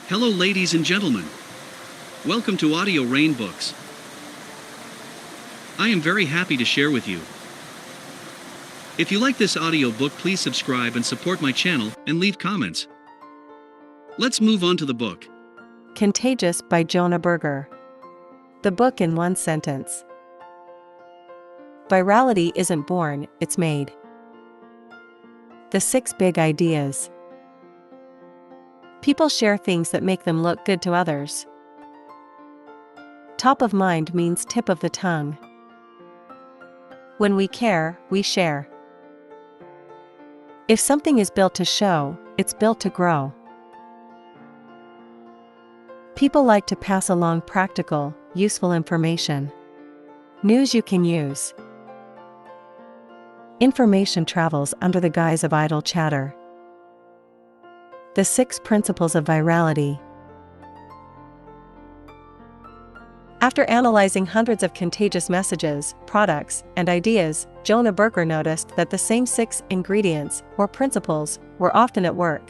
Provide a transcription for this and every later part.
Hello ladies and gentlemen. Welcome to Audio Rain Books. I am very happy to share with you. If you like this audio book, please subscribe and support my channel and leave comments. Let's move on to the book. Contagious by Jonah Berger. The book in one sentence. Virality isn't born, it's made. The 6 big ideas. People share things that make them look good to others. Top of mind means tip of the tongue. When we care, we share. If something is built to show, it's built to grow. People like to pass along practical, useful information. News you can use. Information travels under the guise of idle chatter. The 6 principles of virality. After analyzing hundreds of contagious messages, products, and ideas, Jonah Berger noticed that the same 6 ingredients, or principles, were often at work.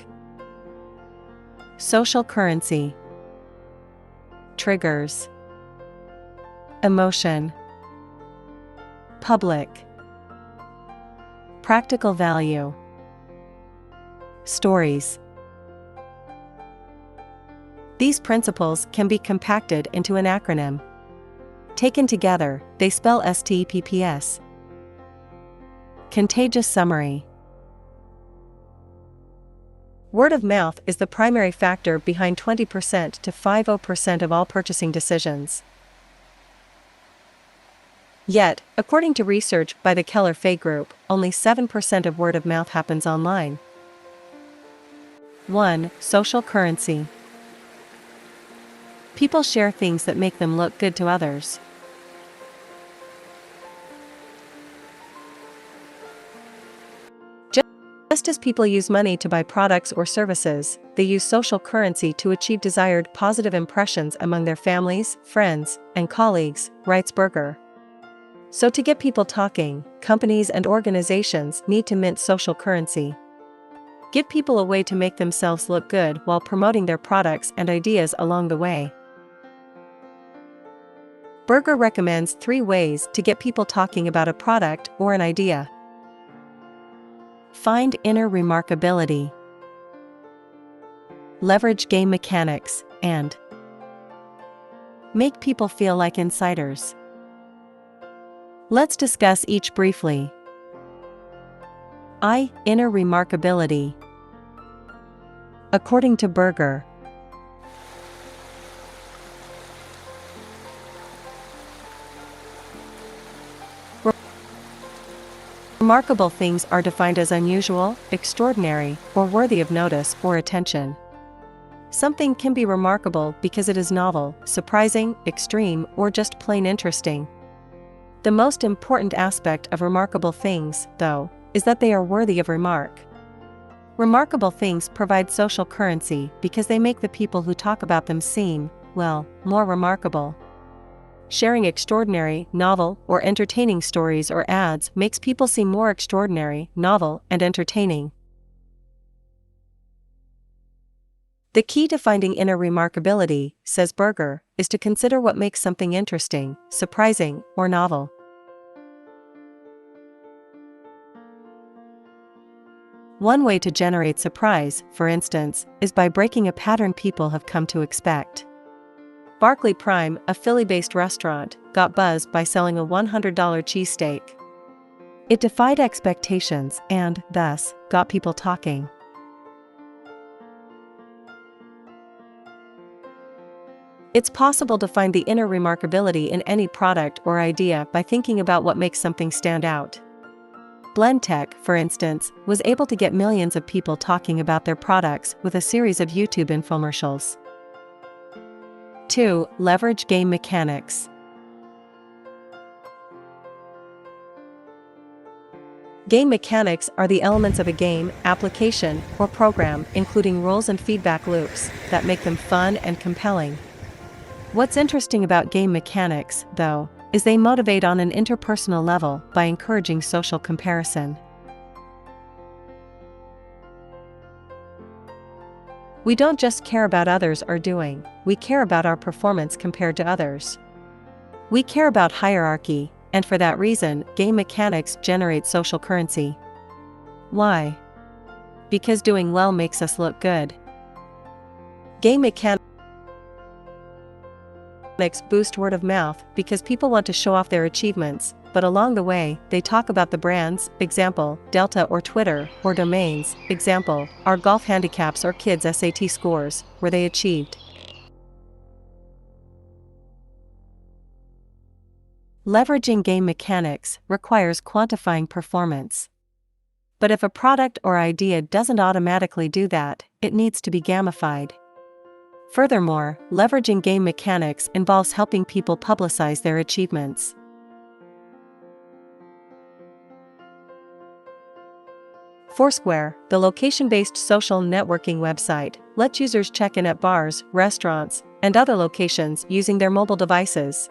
Social currency. Triggers. Emotion. Public. Practical value. Stories. These principles can be compacted into an acronym. Taken together, they spell STEPPS. Contagious summary. Word of mouth is the primary factor behind 20% to 50% of all purchasing decisions. Yet, according to research by the Keller-Fay Group, only 7% of word of mouth happens online. 1. Social currency. People share things that make them look good to others. Just as people use money to buy products or services, they use social currency to achieve desired positive impressions among their families, friends, and colleagues, writes Berger. So to get people talking, companies and organizations need to mint social currency. Give people a way to make themselves look good while promoting their products and ideas along the way. Berger recommends 3 ways to get people talking about a product or an idea. Find inner remarkability. Leverage game mechanics, and make people feel like insiders. Let's discuss each briefly. Inner remarkability. According to Berger, remarkable things are defined as unusual, extraordinary, or worthy of notice or attention. Something can be remarkable because it is novel, surprising, extreme, or just plain interesting. The most important aspect of remarkable things, though, is that they are worthy of remark. Remarkable things provide social currency because they make the people who talk about them seem, well, more remarkable. Sharing extraordinary, novel, or entertaining stories or ads makes people seem more extraordinary, novel, and entertaining. The key to finding inner remarkability, says Berger, is to consider what makes something interesting, surprising, or novel. One way to generate surprise, for instance, is by breaking a pattern people have come to expect. Barclay Prime, a Philly-based restaurant, got buzzed by selling a $100 cheesesteak. It defied expectations and, thus, got people talking. It's possible to find the inner remarkability in any product or idea by thinking about what makes something stand out. Blendtec, for instance, was able to get millions of people talking about their products with a series of YouTube infomercials. 2. Leverage game mechanics. Game mechanics are the elements of a game, application, or program, including rules and feedback loops, that make them fun and compelling. What's interesting about game mechanics, though, is they motivate on an interpersonal level by encouraging social comparison. We don't just care about others are doing, we care about our performance compared to others. We care about hierarchy, and for that reason, game mechanics generate social currency. Why? Because doing well makes us look good. Game mechanics boost word of mouth because people want to show off their achievements, but along the way, they talk about the brands, example, Delta or Twitter, or domains, example, our golf handicaps or kids' SAT scores, where they achieved. Leveraging game mechanics requires quantifying performance. But if a product or idea doesn't automatically do that, it needs to be gamified. Furthermore, leveraging game mechanics involves helping people publicize their achievements. Foursquare, the location-based social networking website, lets users check in at bars, restaurants, and other locations using their mobile devices.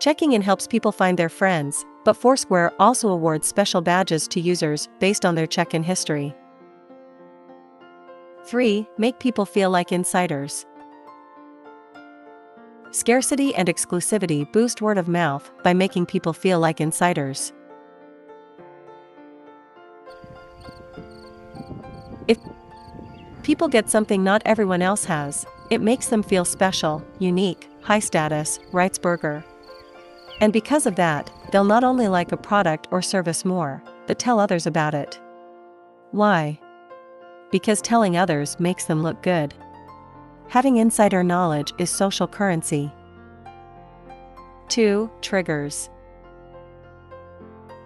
Checking in helps people find their friends, but Foursquare also awards special badges to users based on their check-in history. 3. Make people feel like insiders. Scarcity and exclusivity boost word of mouth by making people feel like insiders. If people get something not everyone else has, it makes them feel special, unique, high status, writes Berger. And because of that, they'll not only like a product or service more, but tell others about it. Why? Because telling others makes them look good. Having insider knowledge is social currency. 2. Triggers.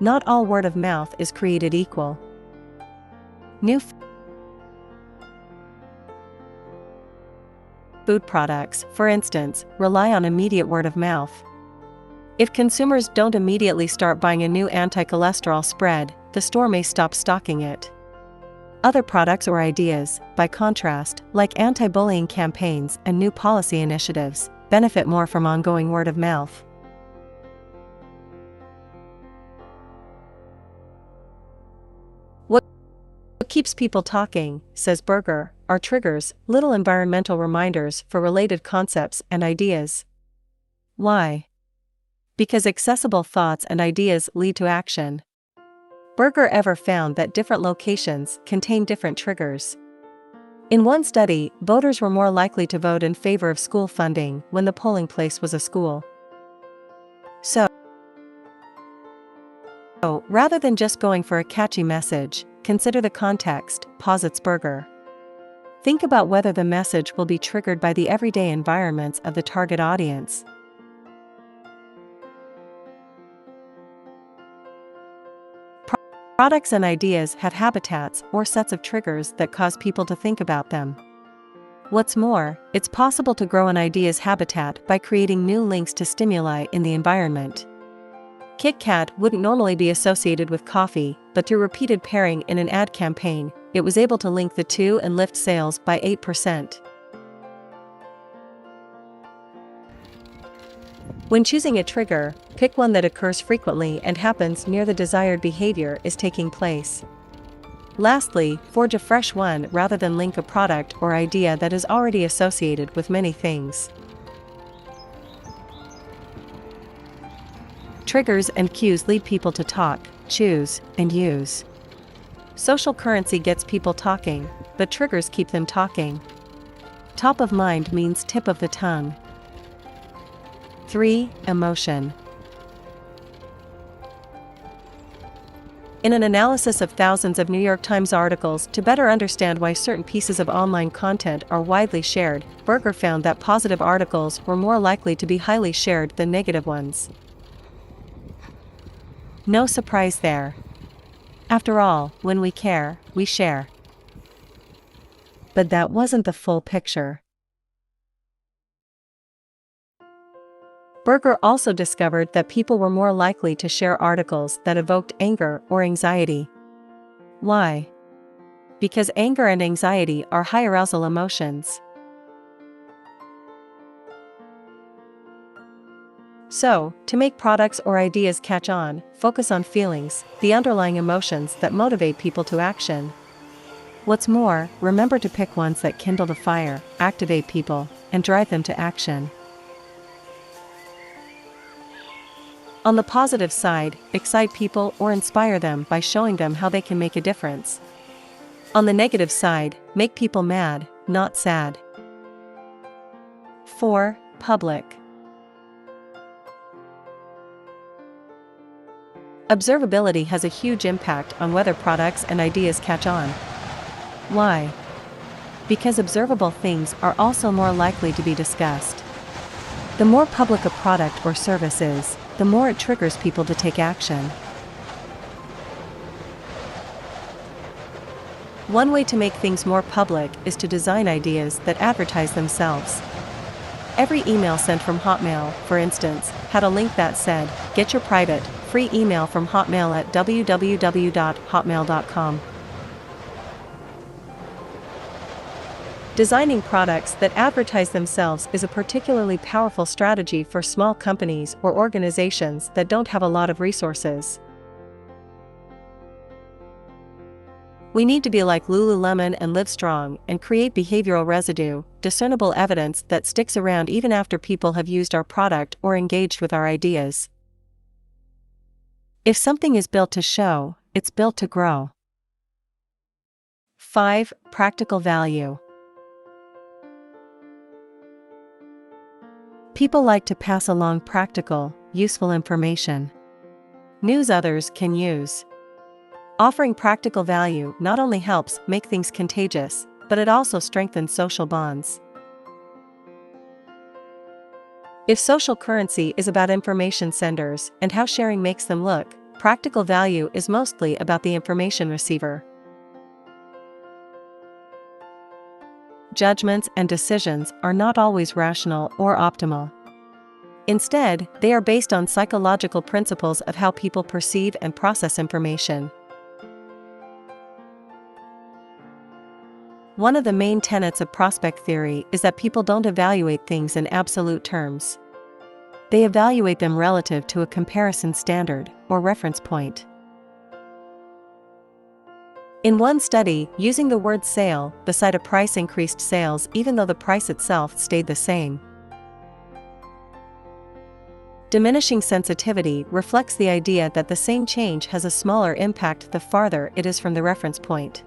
Not all word of mouth is created equal. New food products, for instance, rely on immediate word of mouth. If consumers don't immediately start buying a new anti-cholesterol spread, the store may stop stocking it. Other products or ideas, by contrast, like anti-bullying campaigns and new policy initiatives, benefit more from ongoing word of mouth. What keeps people talking, says Berger, are triggers, little environmental reminders for related concepts and ideas. Why? Because accessible thoughts and ideas lead to action. Berger ever found that different locations contain different triggers. In one study, voters were more likely to vote in favor of school funding when the polling place was a school. So, rather than just going for a catchy message, consider the context, posits Berger. Think about whether the message will be triggered by the everyday environments of the target audience. Products and ideas have habitats or sets of triggers that cause people to think about them. What's more, it's possible to grow an idea's habitat by creating new links to stimuli in the environment. Kit Kat wouldn't normally be associated with coffee, but through repeated pairing in an ad campaign, it was able to link the two and lift sales by 8%. When choosing a trigger, pick one that occurs frequently and happens near the desired behavior is taking place. Lastly, forge a fresh one rather than link a product or idea that is already associated with many things. Triggers and cues lead people to talk, choose, and use. Social currency gets people talking, but triggers keep them talking. Top of mind means tip of the tongue. 3. Emotion. In an analysis of thousands of New York Times articles to better understand why certain pieces of online content are widely shared, Berger found that positive articles were more likely to be highly shared than negative ones. No surprise there. After all, when we care, we share. But that wasn't the full picture. Berger also discovered that people were more likely to share articles that evoked anger or anxiety. Why? Because anger and anxiety are high arousal emotions. So, to make products or ideas catch on, focus on feelings, the underlying emotions that motivate people to action. What's more, remember to pick ones that kindle the fire, activate people, and drive them to action. On the positive side, excite people or inspire them by showing them how they can make a difference. On the negative side, make people mad, not sad. 4. Public. Observability has a huge impact on whether products and ideas catch on. Why? Because observable things are also more likely to be discussed. The more public a product or service is, the more it triggers people to take action. One way to make things more public is to design ideas that advertise themselves. Every email sent from Hotmail, for instance, had a link that said, "Get your private, free email from Hotmail at www.hotmail.com." Designing products that advertise themselves is a particularly powerful strategy for small companies or organizations that don't have a lot of resources. We need to be like Lululemon and live strong and create behavioral residue, discernible evidence that sticks around even after people have used our product or engaged with our ideas. If something is built to show, it's built to grow. 5. Practical value. People like to pass along practical, useful information. News others can use. Offering practical value not only helps make things contagious, but it also strengthens social bonds. If social currency is about information senders and how sharing makes them look, practical value is mostly about the information receiver. Judgments and decisions are not always rational or optimal. Instead, they are based on psychological principles of how people perceive and process information. One of the main tenets of prospect theory is that people don't evaluate things in absolute terms. They evaluate them relative to a comparison standard or reference point. In one study, using the word sale beside a price increased sales even though the price itself stayed the same. Diminishing sensitivity reflects the idea that the same change has a smaller impact the farther it is from the reference point.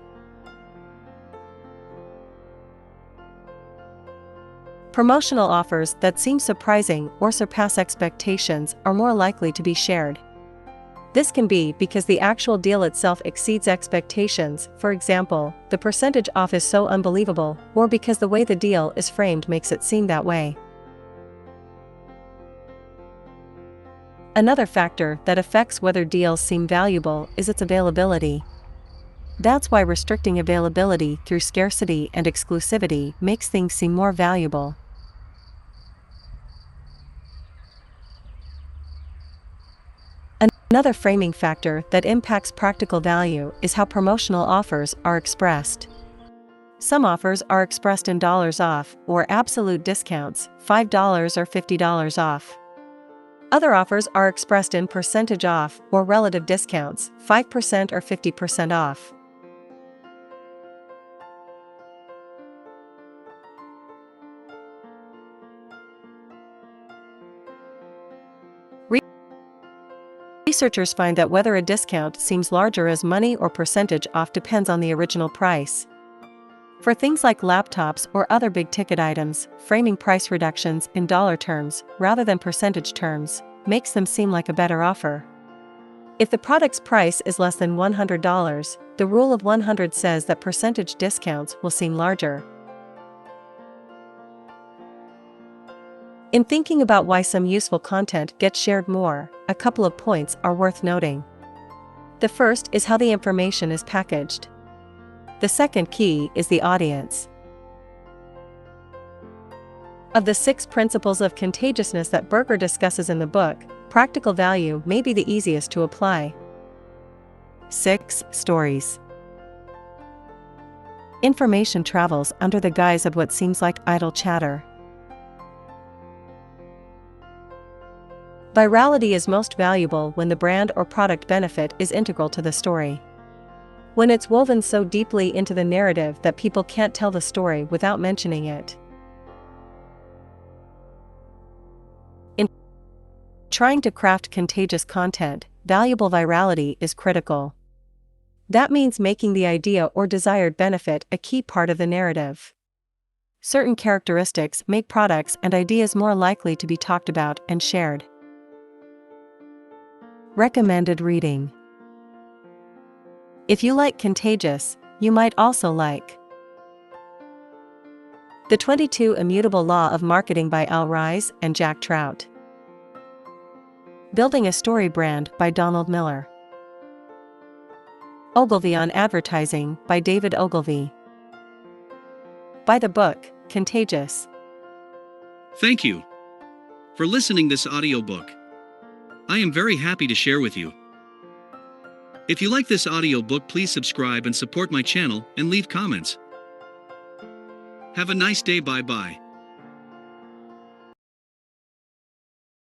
Promotional offers that seem surprising or surpass expectations are more likely to be shared. This can be because the actual deal itself exceeds expectations, for example, the percentage off is so unbelievable, or because the way the deal is framed makes it seem that way. Another factor that affects whether deals seem valuable is its availability. That's why restricting availability through scarcity and exclusivity makes things seem more valuable. Another framing factor that impacts practical value is how promotional offers are expressed. Some offers are expressed in dollars off or absolute discounts, $5 or $50 off. Other offers are expressed in percentage off or relative discounts, 5% or 50% off. Researchers find that whether a discount seems larger as money or percentage off depends on the original price. For things like laptops or other big-ticket items, framing price reductions in dollar terms, rather than percentage terms, makes them seem like a better offer. If the product's price is less than $100, the rule of 100 says that percentage discounts will seem larger. In thinking about why some useful content gets shared more, a couple of points are worth noting. The first is how the information is packaged. The second key is the audience. Of the 6 principles of contagiousness that Berger discusses in the book, practical value may be the easiest to apply. 6. Stories. Information travels under the guise of what seems like idle chatter. Virality is most valuable when the brand or product benefit is integral to the story. When it's woven so deeply into the narrative that people can't tell the story without mentioning it. In trying to craft contagious content, valuable virality is critical. That means making the idea or desired benefit a key part of the narrative. Certain characteristics make products and ideas more likely to be talked about and shared. Recommended reading. If you like Contagious, you might also like The 22 Immutable Law of Marketing by Al Ries and Jack Trout. Building a Story Brand by Donald Miller. Ogilvy on Advertising by David Ogilvy. Buy the book, Contagious. Thank you for listening this audiobook. I am very happy to share with you. If you like this audiobook, please subscribe and support my channel and leave comments. Have a nice day. Bye bye.